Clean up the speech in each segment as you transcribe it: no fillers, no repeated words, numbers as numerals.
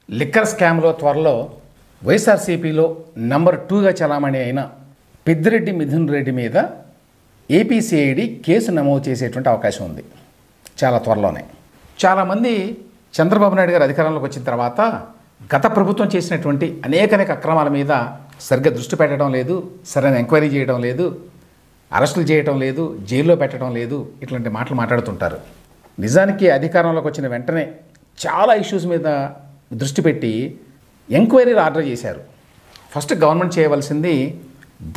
Liquor స్కామ్లో త్వరలో వైఎస్ఆర్సీపీలో నంబర్ 2గా చలామణి అయిన పెద్దిరెడ్డి మిథున్ రెడ్డి మీద ఏపీసీఐడి కేసు నమోదు చేసేటువంటి అవకాశం ఉంది చాలా త్వరలోనే. చాలామంది చంద్రబాబు నాయుడు గారు అధికారంలోకి వచ్చిన తర్వాత గత ప్రభుత్వం చేసినటువంటి అనేక అక్రమాల మీద సరిగ్గా దృష్టి పెట్టడం లేదు, సరైన ఎంక్వైరీ చేయడం లేదు, అరెస్టులు చేయడం లేదు, జైల్లో పెట్టడం లేదు, ఇట్లాంటి మాటలు మాట్లాడుతుంటారు. నిజానికి అధికారంలోకి వచ్చిన వెంటనే చాలా ఇష్యూస్ మీద దృష్టి పెట్టి ఎంక్వైరీలు ఆర్డర్ చేశారు. ఫస్ట్ గవర్నమెంట్ చేయవలసింది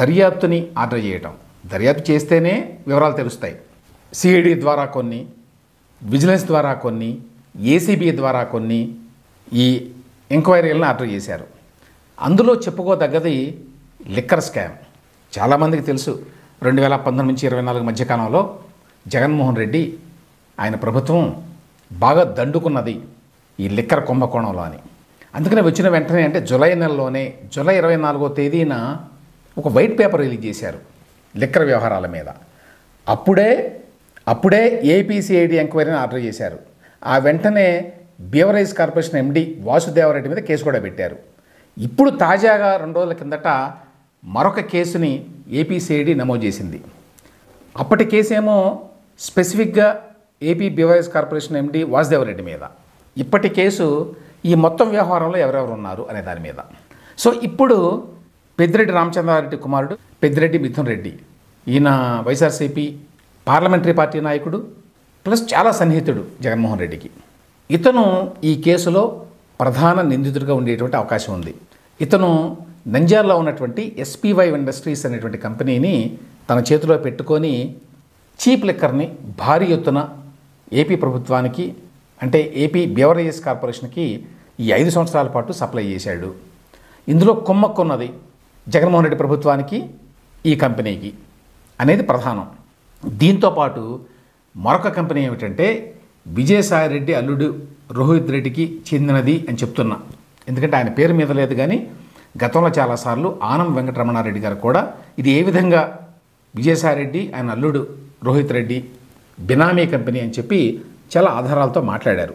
దర్యాప్తుని ఆర్డర్ చేయటం. దర్యాప్తు చేస్తేనే వివరాలు తెలుస్తాయి. సిఐడి ద్వారా కొన్ని, విజిలెన్స్ ద్వారా కొన్ని, ఏసీబీ ద్వారా కొన్ని ఈ ఎంక్వైరీలను ఆర్డర్ చేశారు. అందులో చెప్పుకోదగ్గది లిక్కర్ స్కామ్. చాలామందికి తెలుసు 2019 నుంచి 24 మధ్యకాలంలో జగన్మోహన్ రెడ్డి ఆయన ప్రభుత్వం బాగా దండుకున్నది ఈ లిక్కర్ కుంభకోణంలో అని. అందుకనే వచ్చిన వెంటనే అంటే జూలై నెలలోనే జూలై 24వ తేదీన ఒక వైట్ పేపర్ రిలీజ్ చేశారు లిక్కర్ వ్యవహారాల మీద. అప్పుడే ఏపీసీఐడి ఎంక్వైరీని ఆర్డర్ చేశారు. ఆ వెంటనే బీవరేజ్ కార్పొరేషన్ ఎండి వాసుదేవరెడ్డి మీద కేసు కూడా పెట్టారు. ఇప్పుడు తాజాగా 2 రోజుల కిందట మరొక కేసుని ఏపీసీఐడి నమోదు చేసింది. అప్పటి కేసేమో స్పెసిఫిక్గా AP beverage corporation MD Vasudeva Reddy మీద. ఇప్పటి కేసు ఈ మొత్తం వ్యవహారంలో ఎవరెవరు ఉన్నారు అనే దాని మీద. సో ఇప్పుడు పెద్దిరెడ్డి రామచంద్రారెడ్డి కుమారుడు పెద్దిరెడ్డి మిథున్ రెడ్డి, ఈయన వైఎస్ఆర్సీపీ పార్లమెంటరీ పార్టీ నాయకుడు ప్లస్ చాలా సన్నిహితుడు జగన్మోహన్ రెడ్డికి. ఇతను ఈ కేసులో ప్రధాన నిందితుడిగా ఉండేటువంటి అవకాశం ఉంది. ఇతను నంద్యాలలో ఉన్నటువంటి ఎస్పీవై ఇండస్ట్రీస్ అనేటువంటి కంపెనీని తన చేతిలో పెట్టుకొని చీప్ లిక్కర్ని భారీ ఎత్తున ఏపీ ప్రభుత్వానికి అంటే ఏపీ బెవరేజెస్ కార్పొరేషన్కి ఈ 5 సంవత్సరాల పాటు సప్లై చేశాడు. ఇందులో కుమ్మక్కున్నది జగన్మోహన్ రెడ్డి ప్రభుత్వానికి, ఈ కంపెనీకి అనేది ప్రధానం. దీంతోపాటు మరొక కంపెనీ ఏమిటంటే విజయసాయిరెడ్డి అల్లుడు రోహిత్ రెడ్డికి చెందినది అని చెప్తున్నా. ఎందుకంటే ఆయన పేరు మీద లేదు, కానీ గతంలో చాలాసార్లు ఆనం వెంకటరమణారెడ్డి గారు కూడా ఇది ఏ విధంగా విజయసాయిరెడ్డి ఆయన అల్లుడు రోహిత్ రెడ్డి బినామీ కంపెనీ అని చెప్పి చాలా ఆధారాలతో మాట్లాడారు.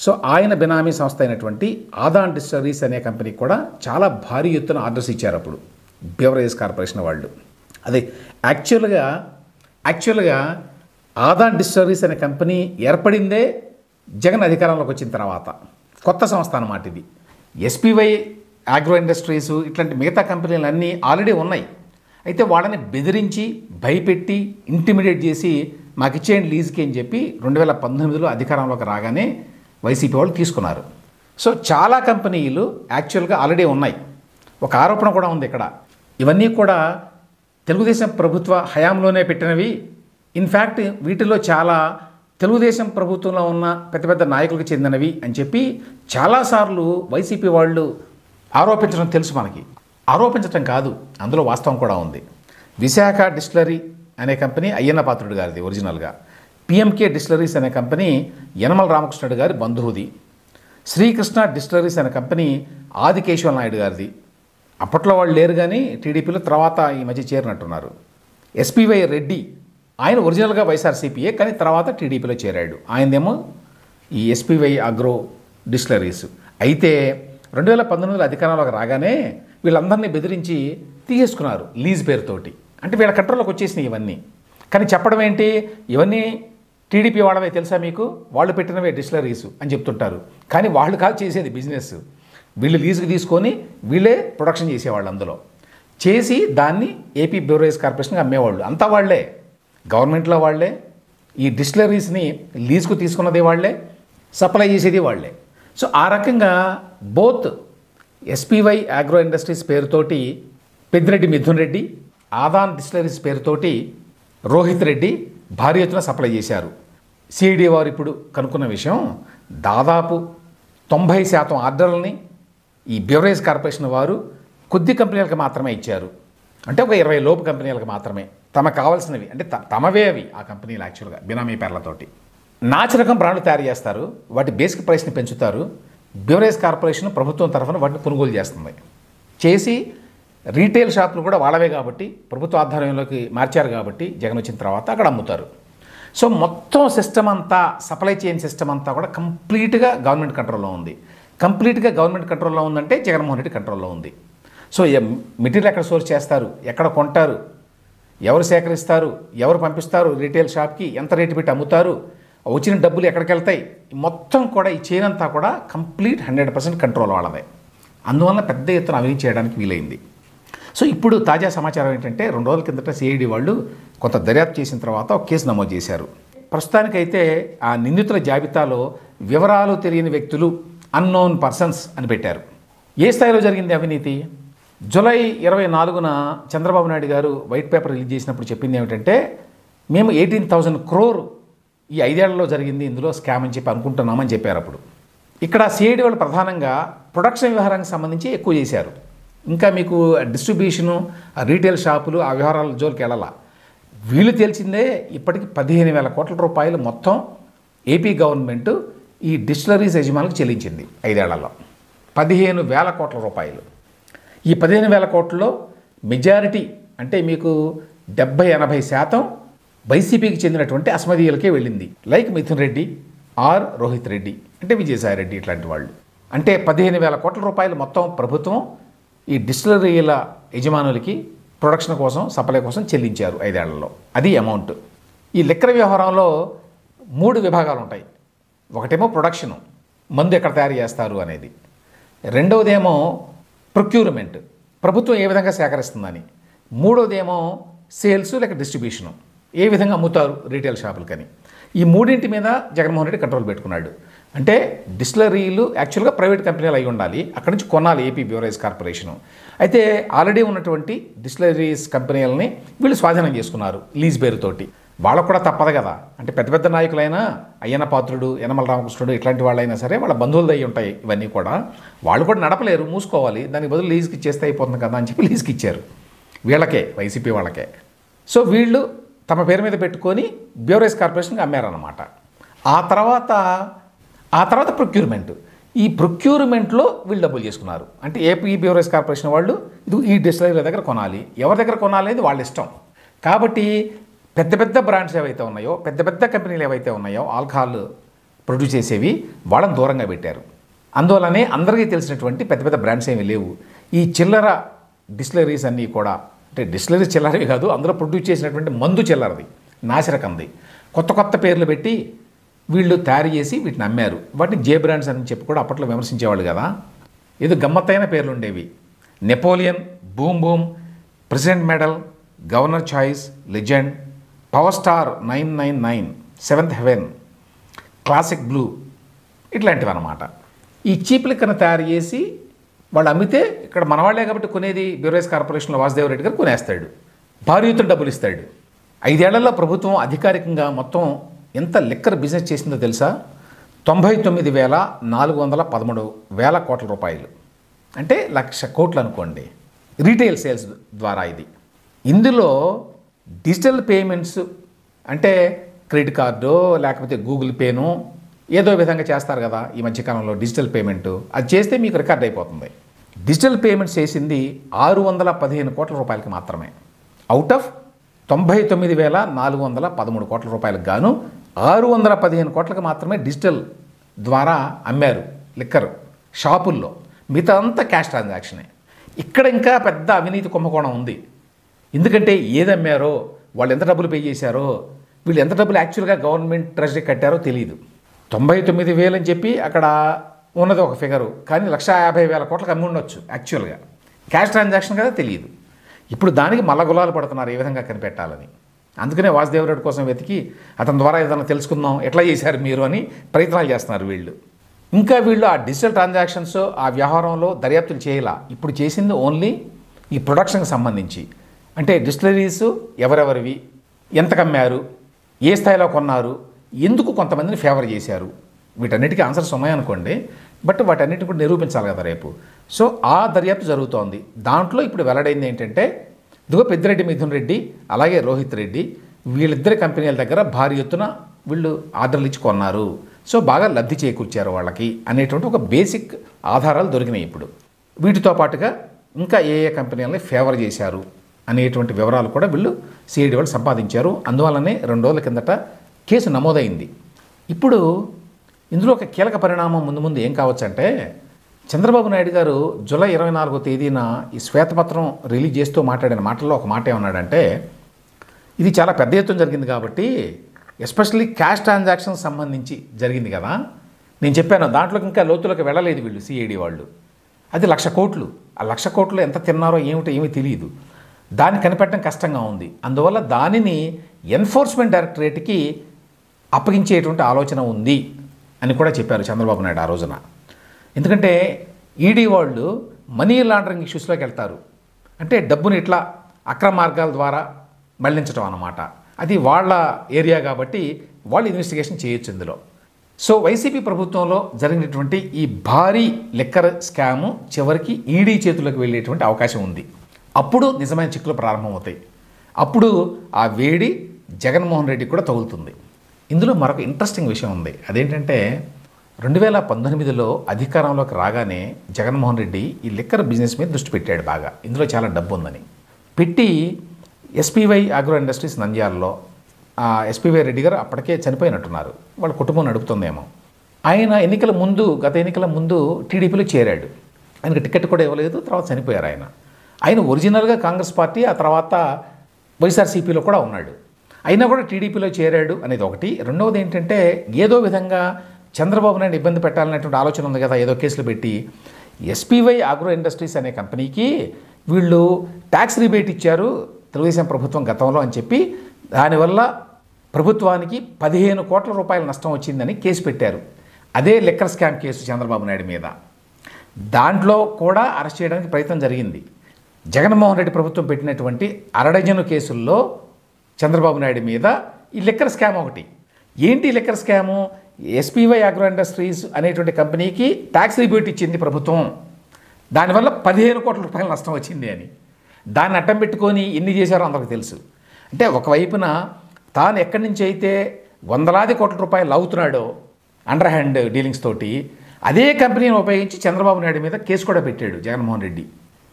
సో ఆయన బినామీ సంస్థ అయినటువంటి ఆదాన్ డిస్టిలరీస్ అనే కంపెనీకి కూడా చాలా భారీ ఎత్తున ఆర్డర్స్ ఇచ్చారు అప్పుడు బెవరేజ్ కార్పొరేషన్ వాళ్ళు. అదే యాక్చువల్గా ఆదాన్ డిస్టిలరీస్ అనే కంపెనీ ఏర్పడిందే జగన్ అధికారంలోకి వచ్చిన తర్వాత. కొత్త సంస్థ అన్నమాట ఇది. ఎస్పీవై ఆగ్రో ఇండస్ట్రీస్ ఇట్లాంటి మిగతా కంపెనీలు అన్నీ ఆల్రెడీ ఉన్నాయి. అయితే వాళ్ళని బెదిరించి భయపెట్టి ఇంటిమిడేట్ చేసి మాకు ఇచ్చేయండి లీజ్కి అని చెప్పి 2019లో అధికారంలోకి రాగానే వైసీపీ వాళ్ళు తీసుకున్నారు. సో చాలా కంపెనీలు యాక్చువల్గా ఆల్రెడీ ఉన్నాయి. ఒక ఆరోపణ కూడా ఉంది ఇక్కడ, ఇవన్నీ కూడా తెలుగుదేశం ప్రభుత్వ హయాంలోనే పెట్టినవి. ఇన్ఫ్యాక్ట్ వీటిలో చాలా తెలుగుదేశం ప్రభుత్వంలో ఉన్న పెద్ద నాయకులకు చెందినవి అని చెప్పి చాలాసార్లు వైసీపీ వాళ్ళు ఆరోపించడం తెలుసు మనకి. ఆరోపించడం కాదు, అందులో వాస్తవం కూడా ఉంది. విశాఖ డిస్టిలరీ అనే కంపెనీ అయ్యన్న పాత్రుడు గారిది ఒరిజినల్గా. పిఎంకే డిస్టిలరీస్ అనే కంపెనీ యనమల రామకృష్ణుడు గారి బంధువుది. శ్రీకృష్ణ డిస్టిలరీస్ అనే కంపెనీ ఆదికేశవ నాయుడు గారిది. అప్పట్లో వాళ్ళు లేరు, కానీ టీడీపీలో తర్వాత ఈ మధ్య చేరినట్టున్నారు. ఎస్పీవై రెడ్డి ఆయన ఒరిజినల్గా వైఎస్ఆర్సీపీయే, కానీ తర్వాత టీడీపీలో చేరాడు. ఆయనదేమో ఈ ఎస్పీవై అగ్రో డిస్టిలరీస్. అయితే 2019లో అధికారంలోకి రాగానే వీళ్ళందరినీ బెదిరించి తీసేసుకున్నారు లీజ్ పేరుతోటి. అంటే వీళ్ళ కంట్రోల్లోకి వచ్చేసినాయి ఇవన్నీ. కానీ చెప్పడం ఏంటి, ఇవన్నీ టీడీపీ వాళ్ళవే తెలుసా మీకు, వాళ్ళు పెట్టినవే డిస్టిలరీస్ అని చెప్తుంటారు. కానీ వాళ్ళు కాదు చేసేది బిజినెస్. వీళ్ళు లీజుకి తీసుకొని వీళ్ళే ప్రొడక్షన్ చేసేవాళ్ళు, అందులో చేసి దాన్ని ఏపీ బెవరేజ్ కార్పొరేషన్కి అమ్మేవాళ్ళు. అంతా వాళ్లే, గవర్నమెంట్లో వాళ్లే, ఈ డిస్టిలరీస్ని లీజుకు తీసుకున్నది వాళ్లే, సప్లై చేసేది వాళ్లే. సో ఆ రకంగా బోత్ ఎస్పీవై ఆగ్రో ఇండస్ట్రీస్ పేరుతోటి పెద్దిరెడ్డి మిథున్ రెడ్డి, ఆదాన్ డిస్టిలరీస్ పేరుతోటి రోహిత్ రెడ్డి భారీ ఎత్తున సప్లై చేశారు. సిఐడి వారు ఇప్పుడు కనుక్కున్న విషయం, దాదాపు 90% ఆర్డర్లని ఈ బెవరేజ్ కార్పొరేషన్ వారు కొద్ది కంపెనీలకు మాత్రమే ఇచ్చారు. అంటే ఒక 20 లోపు కంపెనీలకు మాత్రమే తమకు కావాల్సినవి, అంటే తమవే అవి ఆ కంపెనీలు యాక్చువల్గా బినామీ పేర్లతోటి. నాసిరకం బ్రాండ్లు తయారు చేస్తారు, వాటి బేసిక్ ప్రైస్ని పెంచుతారు. బెవరేజ్ కార్పొరేషన్ ప్రభుత్వం తరఫున వాటిని కొనుగోలు చేస్తుంది. చేసి రీటైల్ షాపులు కూడా వాళ్ళవే కాబట్టి ప్రభుత్వ ఆధ్వర్యంలోకి మార్చారు కాబట్టి జగన్ వచ్చిన తర్వాత అక్కడ అమ్ముతారు. సో మొత్తం సిస్టమ్ అంతా, సప్లై చైన్ సిస్టమ్ అంతా కూడా కంప్లీట్గా గవర్నమెంట్ కంట్రోల్లో ఉంది. కంప్లీట్గా గవర్నమెంట్ కంట్రోల్లో ఉందంటే జగన్మోహన్ రెడ్డి కంట్రోల్లో ఉంది. సో మెటీరియల్ ఎక్కడ సోర్స్ చేస్తారు, ఎక్కడ కొంటారు, ఎవరు సేకరిస్తారు, ఎవరు పంపిస్తారు రీటైల్ షాప్కి, ఎంత రేటు పెట్టి అమ్ముతారు, వచ్చిన డబ్బులు ఎక్కడికి వెళ్తాయి, మొత్తం కూడా ఈ చైన్ అంతా కూడా కంప్లీట్ 100% కంట్రోల్ వాళ్ళదే. అందువల్ల పెద్ద ఎత్తున అవినీతి చేయడానికి వీలైంది. సో ఇప్పుడు తాజా సమాచారం ఏంటంటే 2 రోజుల కిందట సిఐడి వాళ్ళు కొంత దర్యాప్తు చేసిన తర్వాత ఒక కేసు నమోదు చేశారు. ప్రస్తుతానికైతే ఆ నిందితుల జాబితాలో వివరాలు తెలియని వ్యక్తులు, అన్నోన్ పర్సన్స్ అని పెట్టారు. ఏ స్థాయిలో జరిగింది అవినీతి? జూలై 24న చంద్రబాబు నాయుడు గారు వైట్ పేపర్ రిలీజ్ చేసినప్పుడు చెప్పింది ఏమిటంటే, మేము 18,000 crore ఈ 5 ఏళ్లలో జరిగింది, ఇందులో స్కామ్ అని చెప్పి అనుకుంటున్నామని చెప్పారు. అప్పుడు ఇక్కడ సిఐడి వాళ్ళు ప్రధానంగా ప్రొడక్షన్ వ్యవహారానికి సంబంధించి ఎక్కువ చేశారు. ఇంకా మీకు డిస్ట్రిబ్యూషను, రీటైల్ షాపులు, ఆ వ్యవహారాల జోలికి వెళ్ళాల. వీళ్ళు తేల్చిందే ఇప్పటికి 15,000 కోట్ల రూపాయలు మొత్తం ఏపీ గవర్నమెంట్ ఈ డిస్టిలరీస్ యజమానులకు చెల్లించింది 5 ఏళ్లలో. 15,000 కోట్ల రూపాయలు. ఈ 15,000 కోట్లలో మెజారిటీ అంటే మీకు 70-80% వైసీపీకి చెందినటువంటి అస్మదీయులకే వెళ్ళింది. లైక్ మిథున్ రెడ్డి ఆర్ రోహిత్ రెడ్డి, అంటే విజయసాయి రెడ్డి, ఇట్లాంటి వాళ్ళు. అంటే 15,000 కోట్ల రూపాయలు మొత్తం ప్రభుత్వం ఈ డిస్టిలరీల యజమానులకి ప్రొడక్షన్ కోసం, సప్లై కోసం చెల్లించారు 5 ఏళ్లలో. అది అమౌంట్. ఈ లిక్కర్ వ్యవహారంలో 3 విభాగాలు ఉంటాయి. ఒకటేమో ప్రొడక్షను, మందు ఎక్కడ తయారు చేస్తారు అనేది. రెండవదేమో ప్రొక్యూర్మెంట్, ప్రభుత్వం ఏ విధంగా సేకరిస్తుందని. మూడోదేమో సేల్స్ లేక డిస్ట్రిబ్యూషను, ఏ విధంగా అమ్ముతారు రీటైల్ షాపులకని. ఈ మూడింటి మీద జగన్మోహన్ రెడ్డి కంట్రోల్ పెట్టుకున్నాడు. అంటే డిస్టిలరీలు యాక్చువల్గా ప్రైవేట్ కంపెనీలు అయి ఉండాలి, అక్కడి నుంచి కొనాలి ఏపీ బ్యూరేజ్ కార్పొరేషను. అయితే ఆల్రెడీ ఉన్నటువంటి డిస్టిలరీస్ కంపెనీలని వీళ్ళు స్వాధీనం చేసుకున్నారు లీజ్ పేరుతోటి. వాళ్ళకు కూడా తప్పదు కదా. అంటే పెద్ద పెద్ద నాయకులైనా అయ్యన్న పాత్రుడు, యనమల రామకృష్ణుడు ఇట్లాంటి వాళ్ళైనా సరే వాళ్ళ బంధువులది అయి ఉంటాయి ఇవన్నీ కూడా. వాళ్ళు కూడా నడపలేరు, మూసుకోవాలి. దానికి బదులు లీజ్కి ఇచ్చేస్తే అయిపోతుంది కదా అని చెప్పి లీజ్కి ఇచ్చారు వీళ్ళకే, వైసీపీ వాళ్ళకే. సో వీళ్ళు తమ పేరు మీద పెట్టుకొని బ్యూరేజ్ కార్పొరేషన్కి అమ్మారన్నమాట. ఆ తర్వాత ప్రొక్యూర్మెంట్. ఈ ప్రొక్యూర్మెంట్లో వీళ్ళు డబ్బులు చేసుకున్నారు. అంటే ఏపీ బ్యూరేజ్ కార్పొరేషన్ వాళ్ళు ఇది ఈ డిస్టిలరీల దగ్గర కొనాలి, ఎవరి దగ్గర కొనాలి అనేది వాళ్ళ ఇష్టం. కాబట్టి పెద్ద పెద్ద బ్రాండ్స్ ఏవైతే ఉన్నాయో, పెద్ద పెద్ద కంపెనీలు ఏవైతే ఉన్నాయో ఆల్కహాల్ ప్రొడ్యూస్ చేసేవి, వాళ్ళని దూరంగా పెట్టారు. అందువల్లనే అందరికీ తెలిసినటువంటి పెద్ద పెద్ద బ్రాండ్స్ ఏమీ లేవు. ఈ చిల్లర డిస్టిలరీస్ అన్నీ కూడా, అంటే డిస్టిలరీస్ చిల్లరవి కాదు, అందులో ప్రొడ్యూస్ చేసినటువంటి మందు చిల్లరది, నాసిరకంది. కొత్త కొత్త పేర్లు పెట్టి వీళ్ళు తయారు చేసి వీటిని అమ్మారు. వాటిని జే బ్రాండ్స్ అని చెప్పి కూడా అప్పట్లో విమర్శించేవాళ్ళు కదా. ఏదో గమ్మత్తైన పేర్లు ఉండేవి. Napoleon, boom boom, president medal, governor choice, legend, power star 999, seventh heaven, classic blue, ఇట్లాంటివి అన్నమాట. ఈ చీప్ లిక్కర్ని తయారు చేసి వాళ్ళు అమ్మితే ఇక్కడ మనవాళ్లే కాబట్టి కొనేది బ్యూరేజ్ కార్పొరేషన్లో వాసుదేవరెడ్డి గారు కొనేస్తాడు, భారీ ఎత్తున డబ్బులు ఇస్తాడు. 5 ఏళ్లలో ప్రభుత్వం అధికారికంగా మొత్తం ఎంత లిక్కర్ బిజినెస్ చేసిందో తెలుసా? 99,413 కోట్ల రూపాయలు, అంటే 1,00,000 కోట్లు అనుకోండి రీటైల్ సేల్స్ ద్వారా. ఇది ఇందులో డిజిటల్ పేమెంట్స్ అంటే క్రెడిట్ కార్డు లేకపోతే గూగుల్ పేను ఏదో విధంగా చేస్తారు కదా ఈ మధ్యకాలంలో డిజిటల్ పేమెంటు, అది చేస్తే మీకు రికార్డ్ అయిపోతుంది. డిజిటల్ పేమెంట్స్ చేసింది 615 కోట్ల రూపాయలకి మాత్రమే. అవుట్ ఆఫ్ 99,413 కోట్ల రూపాయలకు గాను 615 కోట్లకు మాత్రమే డిజిటల్ ద్వారా అమ్మారు లిక్కర్ షాపుల్లో. మిగతా అంతా క్యాష్ ట్రాన్సాక్షనే. ఇక్కడ ఇంకా పెద్ద అవినీతి కుంభకోణం ఉంది. ఎందుకంటే ఏది అమ్మారో, వాళ్ళు ఎంత డబ్బులు పే చేశారో, వీళ్ళు ఎంత డబ్బులు యాక్చువల్గా గవర్నమెంట్ ట్రెజరీ కట్టారో తెలియదు. 99,000 అని చెప్పి అక్కడ ఉన్నది ఒక ఫిగరు, కానీ 1,50,000 కోట్లకు అమ్మి ఉండొచ్చు యాక్చువల్గా. క్యాష్ ట్రాన్సాక్షన్ కదా తెలియదు. ఇప్పుడు దానికి మల్ల గులాలు పడుతున్నారు ఏ విధంగా కనిపెట్టాలని. అందుకనే వాసుదేవరెడ్డి కోసం వెతికి అతని ద్వారా ఏదైనా తెలుసుకుందాం, ఎట్లా చేశారు మీరు అని ప్రయత్నాలు చేస్తున్నారు వీళ్ళు. ఇంకా వీళ్ళు ఆ డిజిటల్ ట్రాన్సాక్షన్స్ ఆ వ్యవహారంలో దర్యాప్తులు చేయాల. ఇప్పుడు చేసింది ఓన్లీ ఈ ప్రొడక్షన్కి సంబంధించి. అంటే డిస్టిలరీస్ ఎవరెవరివి, ఎంత కమ్మారు, ఏ స్థాయిలో కొన్నారు, ఎందుకు కొంతమందిని ఫేవర్ చేశారు, వీటన్నిటికీ ఆన్సర్స్ ఉన్నాయనుకోండి. బట్ వాటన్నిటిని కూడా నిరూపించాలి కదా రేపు. సో ఆ దర్యాప్తు జరుగుతోంది. దాంట్లో ఇప్పుడు వెల్లడైంది ఏంటంటే, ఇదిగో పెద్దిరెడ్డి మిథున్ రెడ్డి అలాగే రోహిత్ రెడ్డి వీళ్ళిద్దరి కంపెనీల దగ్గర భారీ ఎత్తున వీళ్ళు ఆర్డర్లు ఇచ్చి కొన్నారు. సో బాగా లబ్ధి చేకూర్చారు వాళ్ళకి అనేటువంటి ఒక బేసిక్ ఆధారాలు దొరికినాయి ఇప్పుడు. వీటితో పాటుగా ఇంకా ఏ ఏ కంపెనీలని ఫేవర్ చేశారు అనేటువంటి వివరాలు కూడా వీళ్ళు సిఐడి వాళ్ళు సంపాదించారు. అందువల్లనే 2 రోజుల కిందట కేసు నమోదైంది. ఇప్పుడు ఇందులో ఒక కీలక పరిణామం ముందు ఏం కావచ్చు అంటే, చంద్రబాబు నాయుడు గారు జూలై 24వ తేదీన ఈ శ్వేతపత్రం రిలీజ్ చేస్తూ మాట్లాడిన మాటల్లో ఒక మాట ఏమన్నాడంటే, ఇది చాలా పెద్ద ఎత్తున జరిగింది కాబట్టి ఎస్పెషల్లీ క్యాష్ ట్రాన్సాక్షన్స్ సంబంధించి జరిగింది కదా, నేను చెప్పాను దాంట్లోకి ఇంకా లోతులకు వెళ్ళలేదు వీళ్ళు సిఐడి వాళ్ళు. అది 1,00,000 కోట్లు. ఆ 1,00,000 కోట్లు ఎంత తిన్నారో ఏమిటో ఏమీ తెలియదు. దాన్ని కనిపెట్టడం కష్టంగా ఉంది. అందువల్ల దానిని ఎన్ఫోర్స్మెంట్ డైరెక్టరేట్కి అప్పగించేటువంటి ఆలోచన ఉంది అని కూడా చెప్పారు చంద్రబాబు నాయుడు ఆ రోజున. ఎందుకంటే ఈడీ వాళ్ళు మనీ లాండరింగ్ ఇష్యూస్లోకి వెళ్తారు. అంటే డబ్బుని ఇట్లా అక్రమ మార్గాల ద్వారా మళ్లించడం అన్నమాట. అది వాళ్ళ ఏరియా కాబట్టి వాళ్ళు ఇన్వెస్టిగేషన్ చేయొచ్చు ఇందులో. సో వైసీపీ ప్రభుత్వంలో జరిగినటువంటి ఈ భారీ లిక్కర్ స్కాము చివరికి ఈడీ చేతులకు వెళ్ళేటువంటి అవకాశం ఉంది. అప్పుడు నిజమైన చిక్కులు ప్రారంభమవుతాయి. అప్పుడు ఆ వేడి జగన్మోహన్ రెడ్డికి కూడా తగులుతుంది. ఇందులో మరొక ఇంట్రెస్టింగ్ విషయం ఉంది. అదేంటంటే 2019లో అధికారంలోకి రాగానే జగన్మోహన్ రెడ్డి ఈ లిక్కర్ బిజినెస్ మీద దృష్టి పెట్టాడు బాగా. ఇందులో చాలా డబ్బు ఉందని పెట్టి ఎస్పీవై ఆగ్రో ఇండస్ట్రీస్ నంద్యాలలో ఎస్పీవై రెడ్డి గారు అప్పటికే చనిపోయినట్టున్నారు. వాళ్ళ కుటుంబం నడుపుతుందేమో. ఆయన గత ఎన్నికల ముందు టీడీపీలో చేరాడు. ఆయనకు టికెట్ కూడా ఇవ్వలేదు. తర్వాత చనిపోయారు ఆయన. ఆయన ఒరిజినల్గా కాంగ్రెస్ పార్టీ, ఆ తర్వాత వైఎస్ఆర్సీపీలో కూడా ఉన్నాడు. అయినా కూడా టీడీపీలో చేరాడు అనేది ఒకటి. రెండవది ఏంటంటే ఏదో విధంగా చంద్రబాబు నాయుడు ఇబ్బంది పెట్టాలనేటువంటి ఆలోచన ఉంది కదా, ఏదో కేసులు పెట్టి. ఎస్పీవై ఆగ్రో ఇండస్ట్రీస్ అనే కంపెనీకి వీళ్ళు ట్యాక్స్ రిబేట్ ఇచ్చారు తెలుగుదేశం ప్రభుత్వం గతంలో అని చెప్పి దానివల్ల ప్రభుత్వానికి 15 కోట్ల రూపాయల నష్టం వచ్చిందని కేసు పెట్టారు. అదే liquor scam case Chandrababu Naidu మీద. దాంట్లో కూడా అరెస్ట్ చేయడానికి ప్రయత్నం జరిగింది. జగన్మోహన్ రెడ్డి ప్రభుత్వం పెట్టినటువంటి 6 డజను కేసుల్లో చంద్రబాబు నాయుడు మీద ఈ లిక్కర్ స్కామ్ ఒకటి. ఏంటి liquor scam? SPY agro industries అనేటువంటి కంపెనీకి ట్యాక్స్ రిబేట్ ఇచ్చింది ప్రభుత్వం, దానివల్ల 15 కోట్ల రూపాయల నష్టం వచ్చింది అని. దాన్ని అడ్డం పెట్టుకొని ఎన్ని చేశారో అందరికీ తెలుసు. అంటే ఒకవైపున తాను ఎక్కడి నుంచి అయితే వందలాది కోట్ల రూపాయలు అవుతున్నాడో అండర్ హ్యాండ్ డీలింగ్స్ తోటి, అదే కంపెనీని ఉపయోగించి చంద్రబాబు నాయుడు మీద కేసు కూడా పెట్టాడు జగన్మోహన్ రెడ్డి.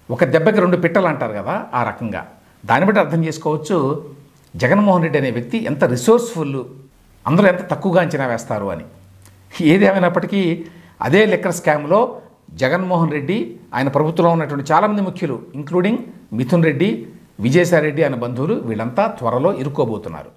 ఒక దెబ్బకి 2 పిట్టలు అంటారు కదా, ఆ రకంగా. దాన్ని బట్టి అర్థం చేసుకోవచ్చు జగన్మోహన్ రెడ్డి అనే వ్యక్తి ఎంత రిసోర్స్ఫుల్, అందరూ ఎంత తక్కువగా అంచనా వేస్తారు అని. ఏది ఏమైనప్పటికీ అదే లిక్కర్ స్కామ్లో జగన్మోహన్ రెడ్డి, ఆయన ప్రభుత్వంలో ఉన్నటువంటి చాలామంది ముఖ్యులు ఇంక్లూడింగ్ మిథున్ రెడ్డి, విజయసాయి రెడ్డి అనే బంధువులు వీళ్ళంతా త్వరలో ఇరుక్కోబోతున్నారు.